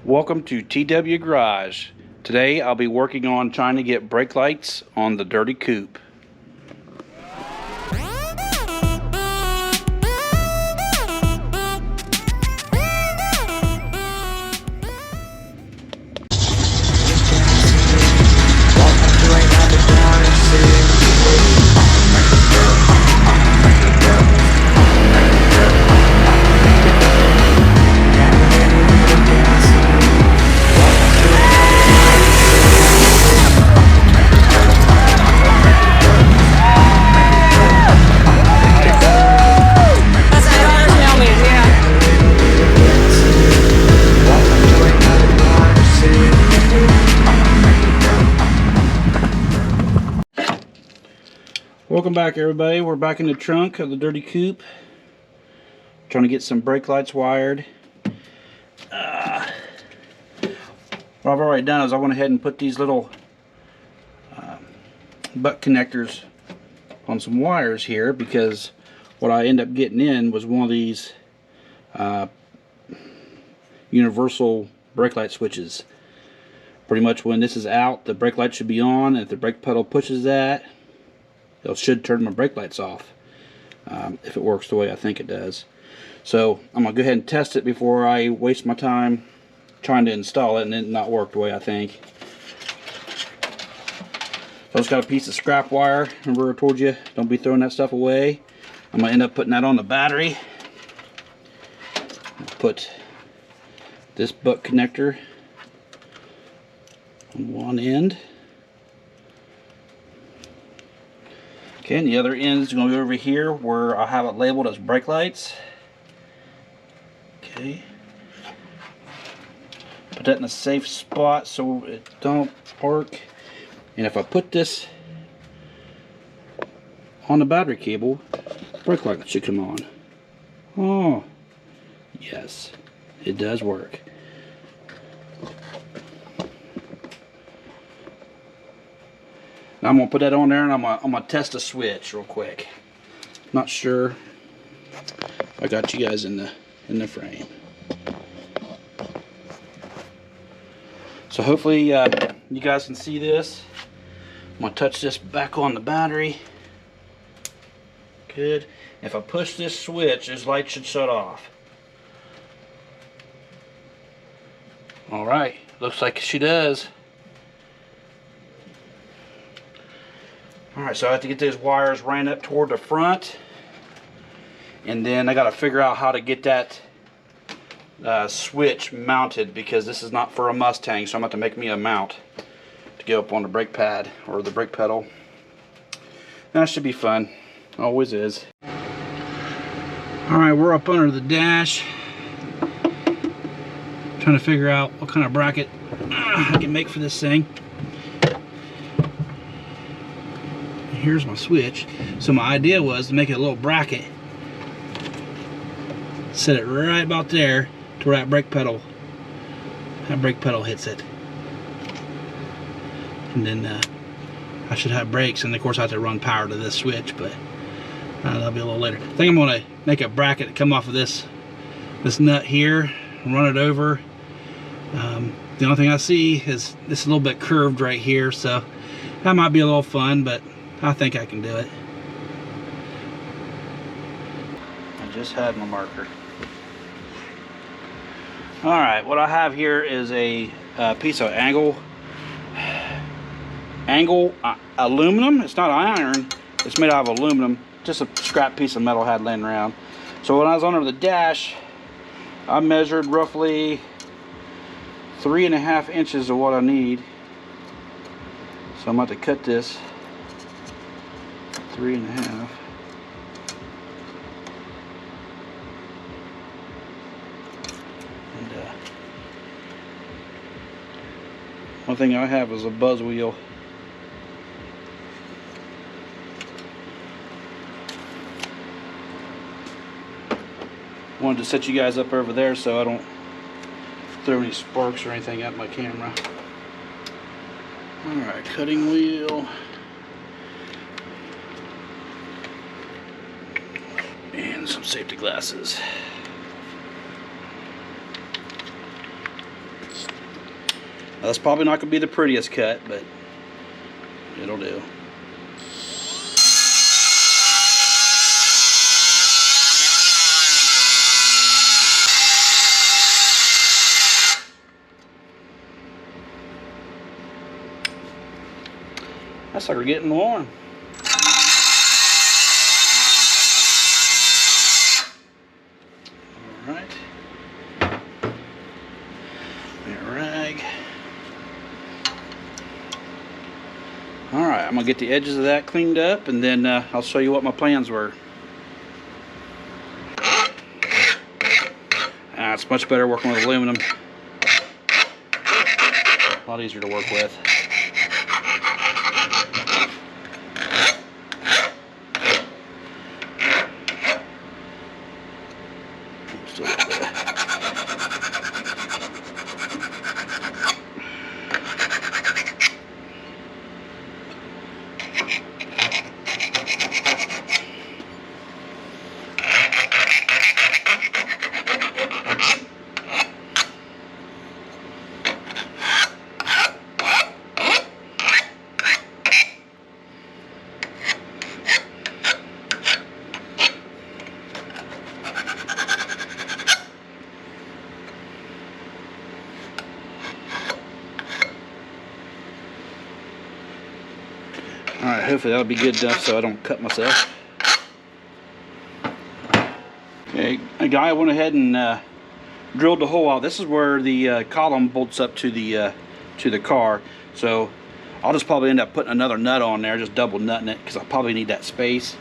Welcome to TW Garage. Today I'll be working on trying to get brake lights on the Dirty Coupe. Welcome back, everybody. We're back in the trunk of the Dirty Coupe, trying to get some brake lights wired. What I've already done is I went ahead and put these little butt connectors on some wires here, because what I ended up getting in was one of these universal brake light switches. Pretty much when this is out, the brake light should be on, and if the brake pedal pushes that, it should turn my brake lights off, if it works the way I think it does. So I'm going to go ahead and test it before I waste my time trying to install it and it not work the way I think. So I just got a piece of scrap wire. Remember I told you, don't be throwing that stuff away. I'm going to end up putting that on the battery. I'll put this butt connector on one end. Okay, and the other end is going to be over here where I have it labeled as brake lights. Okay. Put that in a safe spot so it don't arc. And if I put this on the battery cable, brake light should come on. Oh, yes, it does work. Now I'm going to put that on there, and I'm going to test a switch real quick. Not sure I got you guys in the frame. So hopefully you guys can see this. I'm going to touch this back on the battery. Good. If I push this switch, this light should shut off. Alright, looks like she does. Alright, so I have to get those wires ran up toward the front, and then I got to figure out how to get that switch mounted, because this is not for a Mustang, so I'm going to have to make me a mount to go up on the brake pad or the brake pedal. That should be fun. Always is. Alright, we're up under the dash, trying to figure out what kind of bracket I can make for this thing. Here's my switch. So my idea was to make it a little bracket, set it right about there to where that brake pedal hits it, and then I should have brakes, and of course I have to run power to this switch, but that'll be a little later. I think I'm going to make a bracket to come off of this nut here and run it over. The only thing I see is this a little bit curved right here, so that might be a little fun, but I think I can do it. I just had my marker. Alright, what I have here is a piece of angle aluminum. It's not iron, it's made out of aluminum. Just a scrap piece of metal I had laying around. So when I was under the dash, I measured roughly 3.5 inches of what I need. So I'm about to cut this 3.5. And one thing I have is a buzz wheel. Wanted to set you guys up over there so I don't throw any sparks or anything at my camera. Alright, cutting wheel. And safety glasses. That's probably not going to be the prettiest cut, but it'll do. That's like we're getting warm. All right. Rag. All right, I'm gonna get the edges of that cleaned up, and then I'll show you what my plans were. It's much better working with aluminum. A lot easier to work with. Alright, hopefully that'll be good enough so I don't cut myself. Okay, a guy went ahead and drilled the hole out. This is where the column bolts up to the car. So I'll just probably end up putting another nut on there, just double nutting it, because I'll probably need that space.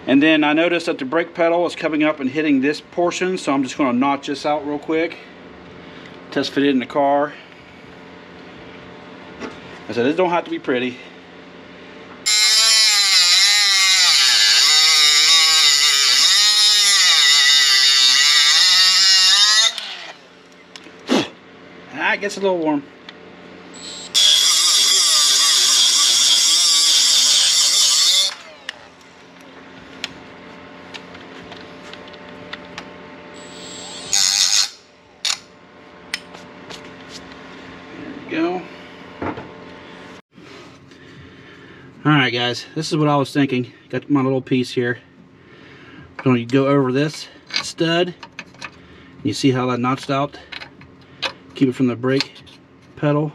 And then I noticed that the brake pedal is coming up and hitting this portion, so I'm just going to notch this out real quick. Test fit it in the car. I said, it don't have to be pretty. It gets a little warm. There we go. Alright guys, this is what I was thinking. Got my little piece here. I'm going to go over this stud. You see how that notched out? Keep it from the brake pedal.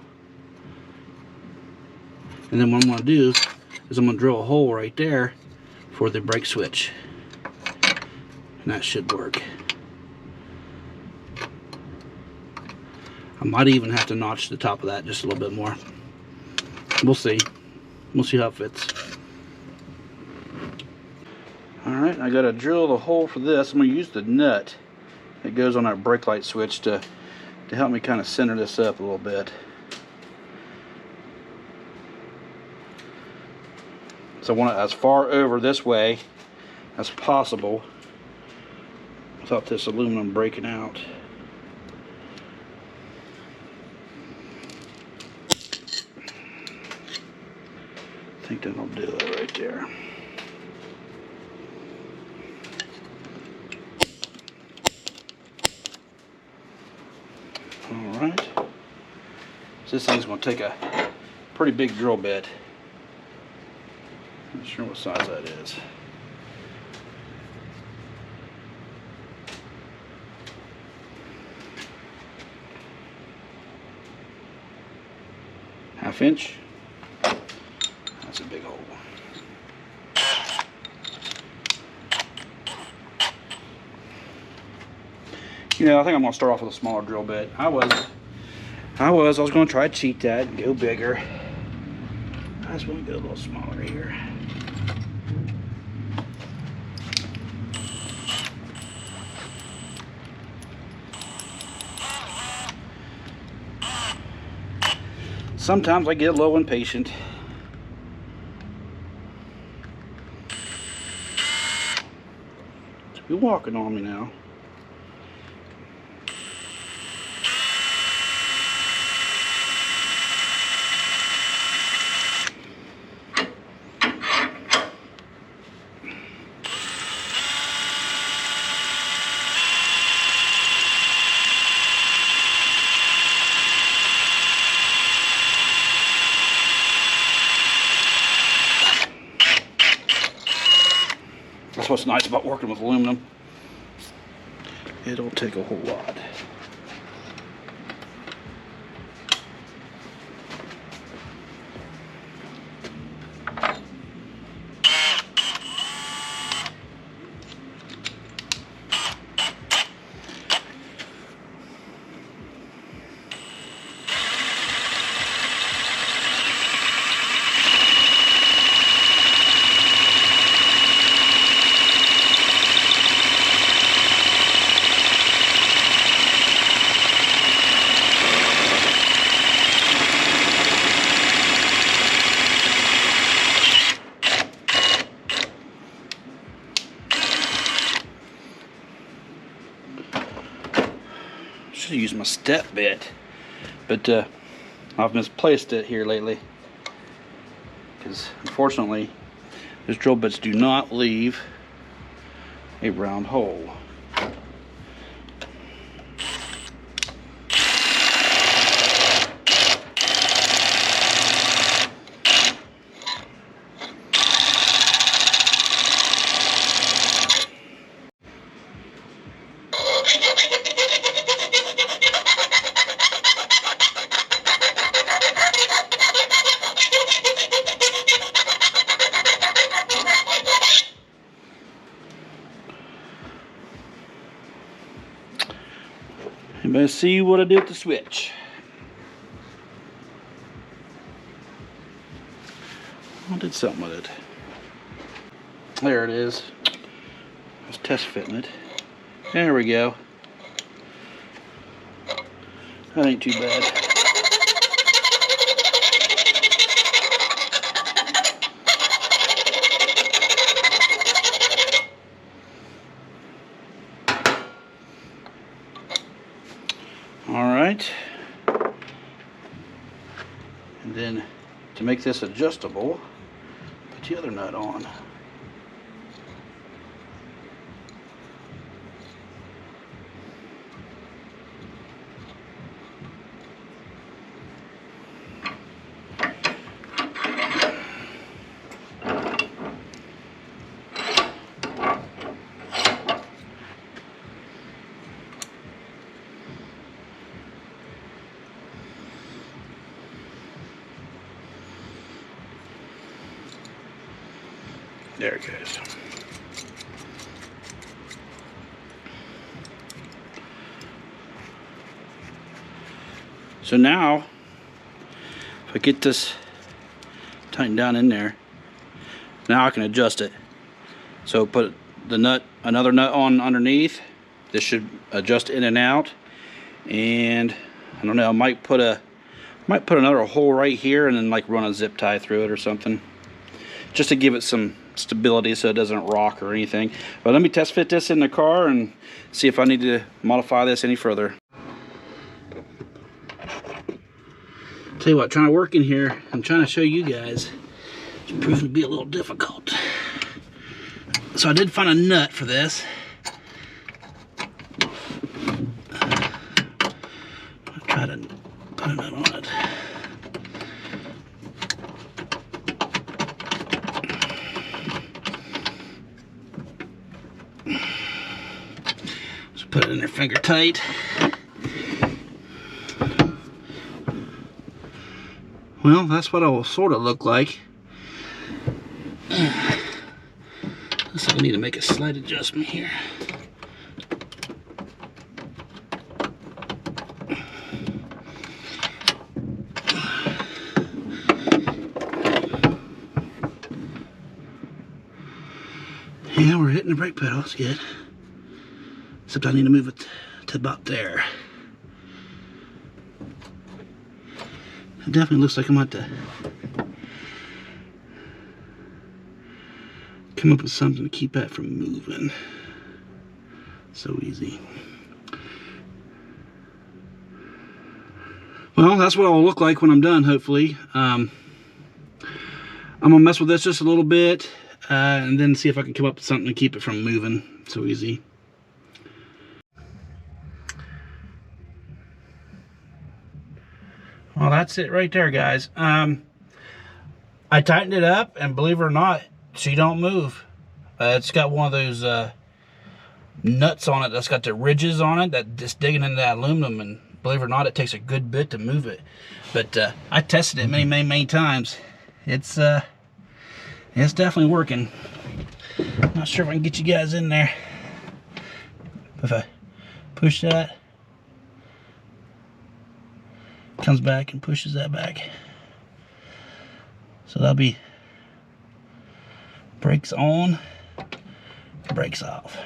And then what I'm going to do is I'm going to drill a hole right there for the brake switch. And that should work. I might even have to notch the top of that just a little bit more. We'll see. We'll see how it fits. Alright, I got to drill the hole for this. I'm going to use the nut that goes on our brake light switch to help me kind of center this up a little bit. So I want it as far over this way as possible without this aluminum breaking out. I think that'll do it right there. Alright, so this thing's going to take a pretty big drill bit. Not sure what size that is. ½ inch. That's a big hole. You know, I think I'm going to start off with a smaller drill bit. I was going to try to cheat that and go bigger. I just want to go a little smaller here. Sometimes I get a little impatient. You're walking on me now. That's what's nice about working with aluminum. It don't take a whole lot. Should have used my step bit, but I've misplaced it here lately because unfortunately those drill bits do not leave a round hole. Anybody see what I did with the switch? I did something with it. There it is. I was test fitting it. There we go. That ain't too bad. Alright, and then to make this adjustable, put the other nut on. There it goes. So now, if I get this tightened down in there, now I can adjust it. So put the nut, another nut on underneath. This should adjust in and out. And I don't know, I might put another hole right here and then like run a zip tie through it or something, just to give it some stability so it doesn't rock or anything. But let me test fit this in the car and see if I need to modify this any further. Tell you what, trying to work in here, I'm trying to show you guys, it's proving to be a little difficult. So I did find a nut for this. I'll try to put a nut on it. Put it in there finger tight. Well, that's what it will sort of look like. Looks like I need to make a slight adjustment here. Yeah, we're hitting the brake pedal. That's good. Except I need to move it to about there. It definitely looks like I might have to come up with something to keep that from moving. So easy. Well, that's what it'll look like when I'm done, hopefully. I'm gonna mess with this just a little bit and then see if I can come up with something to keep it from moving. So easy. Well, that's it right there, guys. I tightened it up, and believe it or not, she don't move. It's got one of those nuts on it that's got the ridges on it that just digging into that aluminum, and believe it or not, it takes a good bit to move it. But I tested it many times. It's definitely working. Not sure if I can get you guys in there. If I push that, comes back and pushes that back. So that'll be brakes on, brakes off.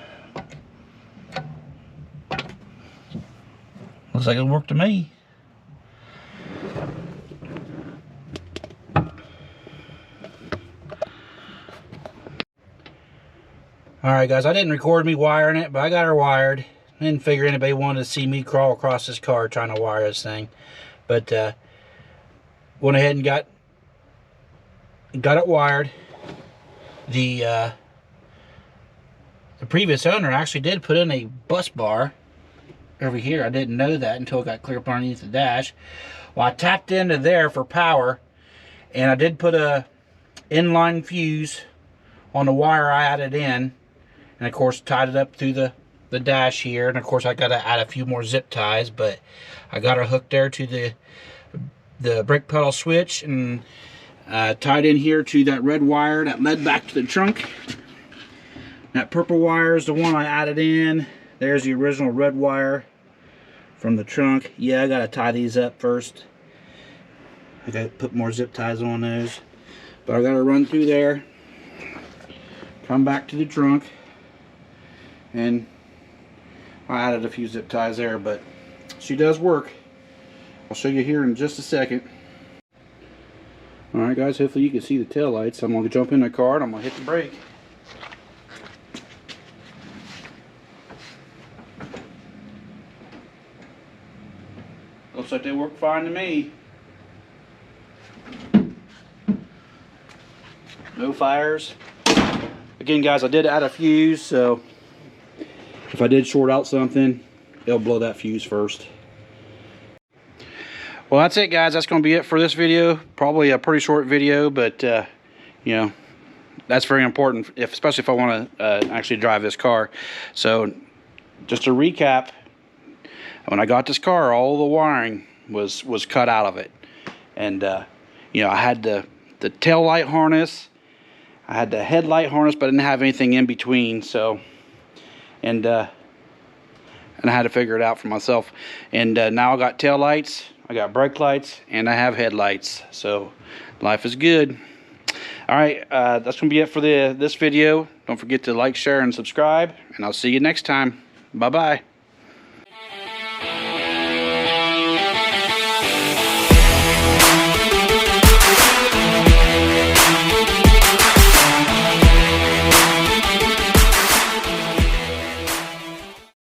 Looks like it'll work to me. Alright guys, I didn't record me wiring it, but I got her wired. I didn't figure anybody wanted to see me crawl across this car trying to wire this thing. But went ahead and got it wired. The previous owner actually did put in a bus bar over here. I didn't know that until it got clear up underneath the dash. Well, I tapped into there for power, and I did put a inline fuse on the wire I added in, and of course tied it up through the dash here. And of course I got to add a few more zip ties, but I got her hooked there to the brake pedal switch, and tied in here to that red wire that led back to the trunk. That purple wire is the one I added in. There's the original red wire from the trunk. Yeah, I gotta tie these up first. I gotta put more zip ties on those, but I gotta run through there, come back to the trunk, and I added a few zip ties there, but she does work. I'll show you here in just a second. Alright guys, hopefully you can see the tail lights. I'm going to jump in the car and I'm going to hit the brake. Looks like they work fine to me. No fires. Again guys, I did add a fuse, so if I did short out something, it'll blow that fuse first. Well, that's it guys. That's going to be it for this video. Probably a pretty short video, but you know, that's very important, especially if I want to actually drive this car. So just to recap, when I got this car, all the wiring was cut out of it. And you know, I had the tail light harness, I had the headlight harness, but I didn't have anything in between. So and I had to figure it out for myself. And now I got tail lights, I got brake lights, and I have headlights. So life is good. All right, that's gonna be it for this video. Don't forget to like, share, and subscribe, and I'll see you next time. Bye bye.